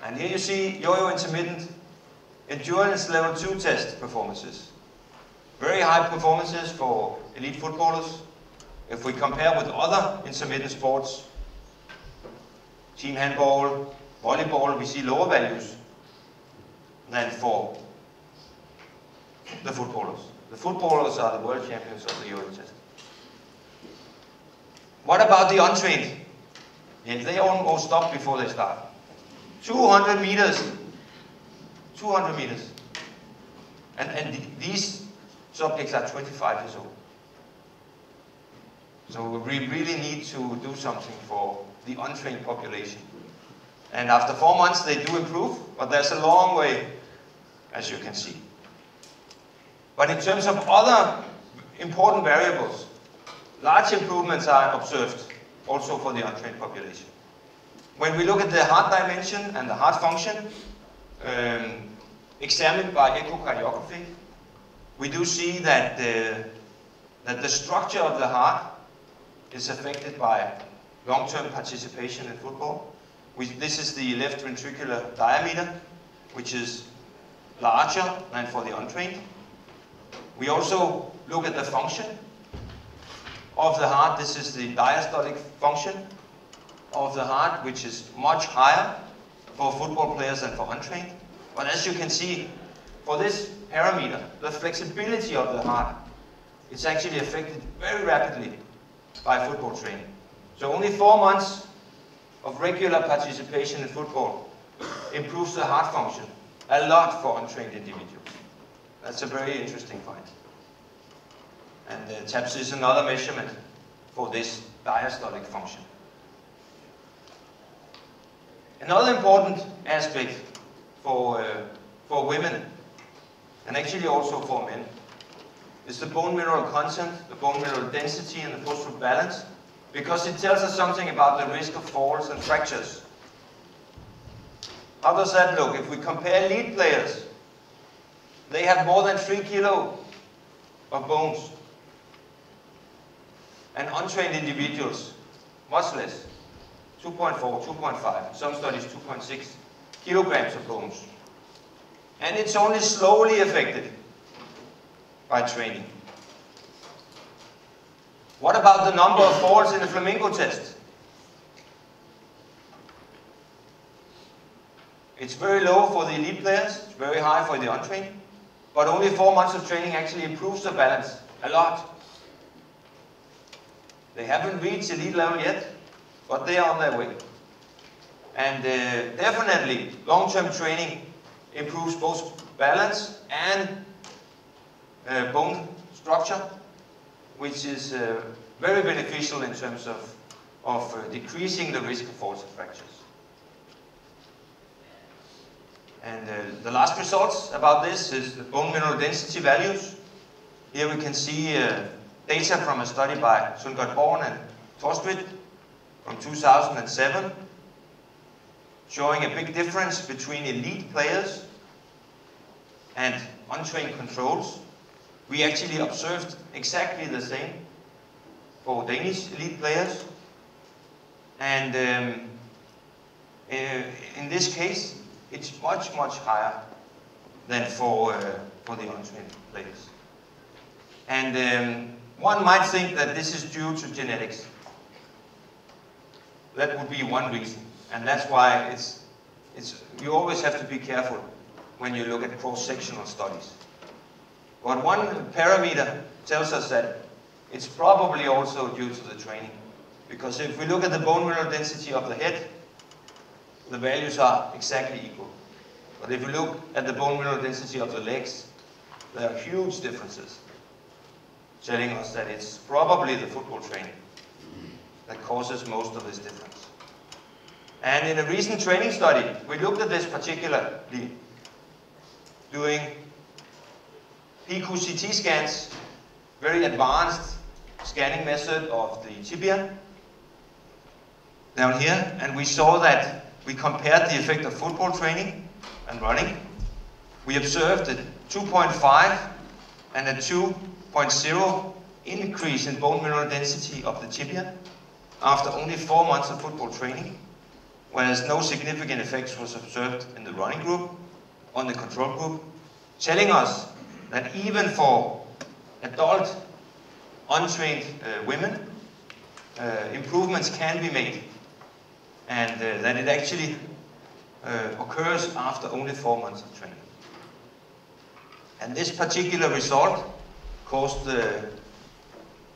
And here you see yo-yo intermittent endurance level 2 test performances. Very high performances for elite footballers. If we compare with other intermittent sports, team handball, volleyball, we see lower values than for the footballers. The footballers are the world champions of the yo-yo test. What about the untrained? Yeah, they almost stop before they start. 200 meters. 200 meters. And these subjects are 25 years old. So we really need to do something for the untrained population. And after 4 months they do improve, but there's a long way, as you can see. But in terms of other important variables, large improvements are observed also for the untrained population. When we look at the heart dimension and the heart function, examined by echocardiography, we do see that the structure of the heart is affected by long-term participation in football. This is the left ventricular diameter, which is larger than for the untrained. We also look at the function of the heart. This is the diastolic function of the heart, which is much higher for football players than for untrained. But as you can see, for this parameter, the flexibility of the heart, it's actually affected very rapidly by football training. So only 4 months of regular participation in football improves the heart function a lot for untrained individuals. That's a very interesting find. And TAPS is another measurement for this diastolic function. Another important aspect for women, and actually also for men, is the bone mineral content, the bone mineral density, and the post-stroke balance, because it tells us something about the risk of falls and fractures. How does that look? If we compare elite players, they have more than 3 kilos of bones. And untrained individuals, much less, 2.4, 2.5, some studies 2.6 kilograms of bones. And it's only slowly affected by training. What about the number of falls in the flamingo test? It's very low for the elite players, it's very high for the untrained, but only 4 months of training actually improves the balance a lot. They haven't reached elite level yet, but they are on their way. And definitely, long-term training improves both balance and bone structure, which is very beneficial in terms of decreasing the risk of falls and fractures. And the last results about this is the bone mineral density values. Here we can see data from a study by Sundgaard Born and Torstvedt from 2007, showing a big difference between elite players and untrained controls. We actually observed exactly the same for Danish elite players. And in this case, it's much, much higher than for the untrained players. And one might think that this is due to genetics. That would be one reason. And that's why you always have to be careful when you look at cross-sectional studies. But one parameter tells us that it's probably also due to the training. Because if we look at the bone mineral density of the head, the values are exactly equal. But if we look at the bone mineral density of the legs, there are huge differences, telling us that it's probably the football training that causes most of this difference. And in a recent training study, we looked at this particularly, doing PQCT scans, very advanced scanning method of the tibia, down here, and we saw that we compared the effect of football training and running. We observed a 2.5 and a 2.0 increase in bone mineral density of the tibia after only 4 months of football training. whereas no significant effects was observed in the running group, on the control group, telling us that even for adult, untrained women, improvements can be made, and that it actually occurs after only 4 months of training. And this particular result caused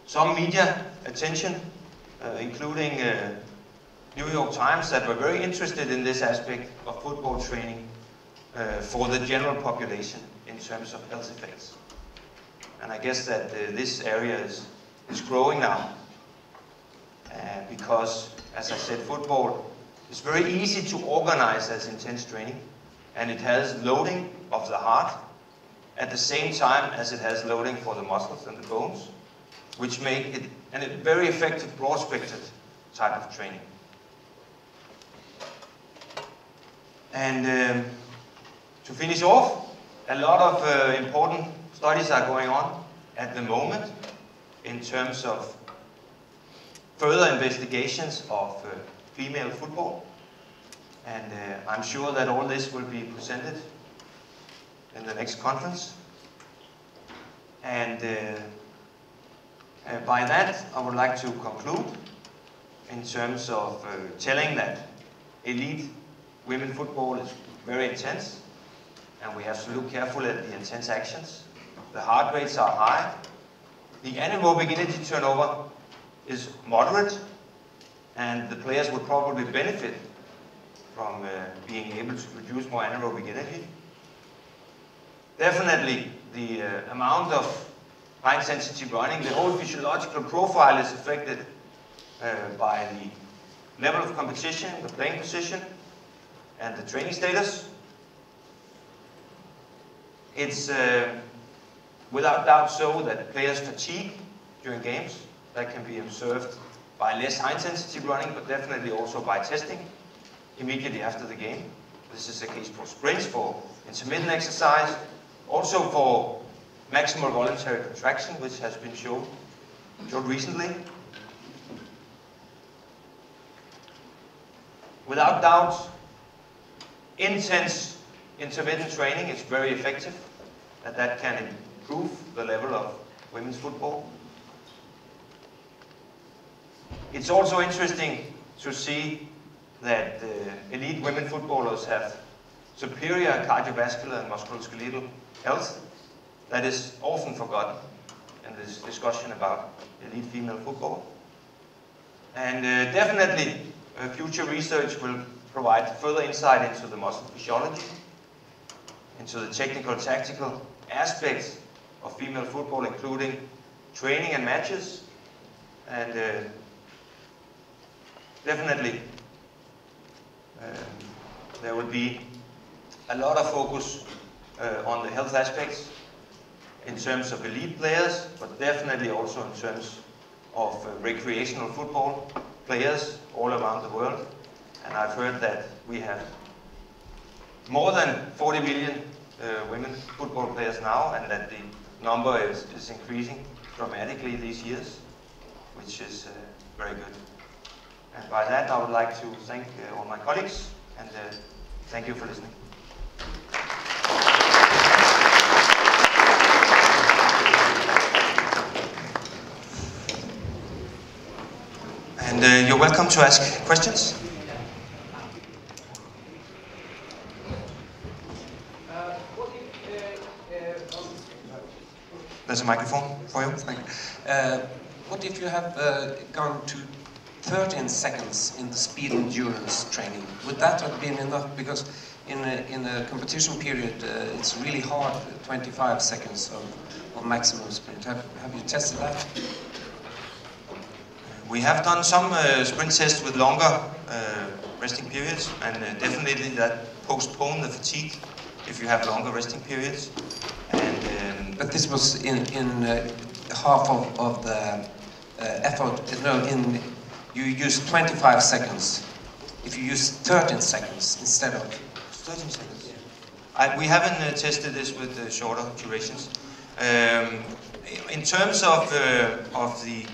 some media attention, including New York Times, that were very interested in this aspect of football training for the general population in terms of health effects. And I guess that this area is growing now because, as I said, football is very easy to organize as intense training, and it has loading of the heart at the same time as it has loading for the muscles and the bones, which make it a very effective broad-spectrum type of training. And to finish off, a lot of important studies are going on at the moment in terms of further investigations of female football. And I'm sure that all this will be presented in the next conference. And by that, I would like to conclude in terms of telling that elite women football is very intense, and we have to look carefully at the intense actions. The heart rates are high. The anaerobic energy turnover is moderate, and the players would probably benefit from being able to produce more anaerobic energy. Definitely, the amount of high-intensity running, the whole physiological profile is affected by the level of competition, the playing position, and the training status. It's without doubt so that players fatigue during games. That can be observed by less high-intensity running, but definitely also by testing immediately after the game. This is the case for sprints, for intermittent exercise, also for maximal voluntary contraction, which has been shown recently. Without doubt, intense intermittent training is very effective, and that can improve the level of women's football. It's also interesting to see that elite women footballers have superior cardiovascular and musculoskeletal health. That is often forgotten in this discussion about elite female football. And definitely future research will provide further insight into the muscle physiology, into the technical, tactical aspects of female football, including training and matches. And definitely there will be a lot of focus on the health aspects in terms of elite players, but definitely also in terms of recreational football players all around the world. And I've heard that we have more than 40 million women football players now, and that the number is increasing dramatically these years, which is very good. And by that, I would like to thank all my colleagues, and thank you for listening. And you're welcome to ask questions. There's a microphone for you. Thank you. What if you have gone to 13 seconds in the speed endurance training? Would that have been enough? Because in a competition period, it's really hard, 25 seconds of maximum sprint. Have you tested that? We have done some sprint tests with longer resting periods, and definitely that postpone the fatigue if you have longer resting periods. And but this was in half of the effort. No, you used 25 seconds. If you use 13 seconds instead of 13 seconds. We haven't tested this with shorter durations. In terms of the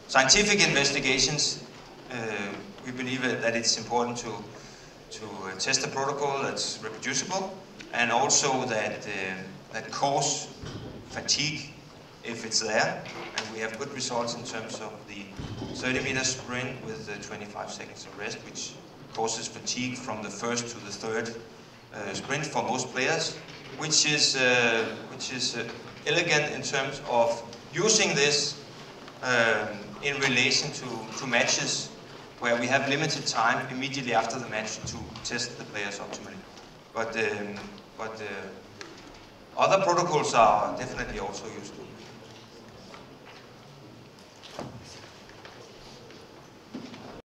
scientific investigations, we believe that it's important test the protocol that's reproducible, and also that cause fatigue if it's there. And we have good results in terms of the 30-meter sprint with 25 seconds of rest, which causes fatigue from the first to the third sprint for most players, which is elegant in terms of using this in relation to matches where we have limited time immediately after the match to test the players optimally. But other protocols are definitely also useful.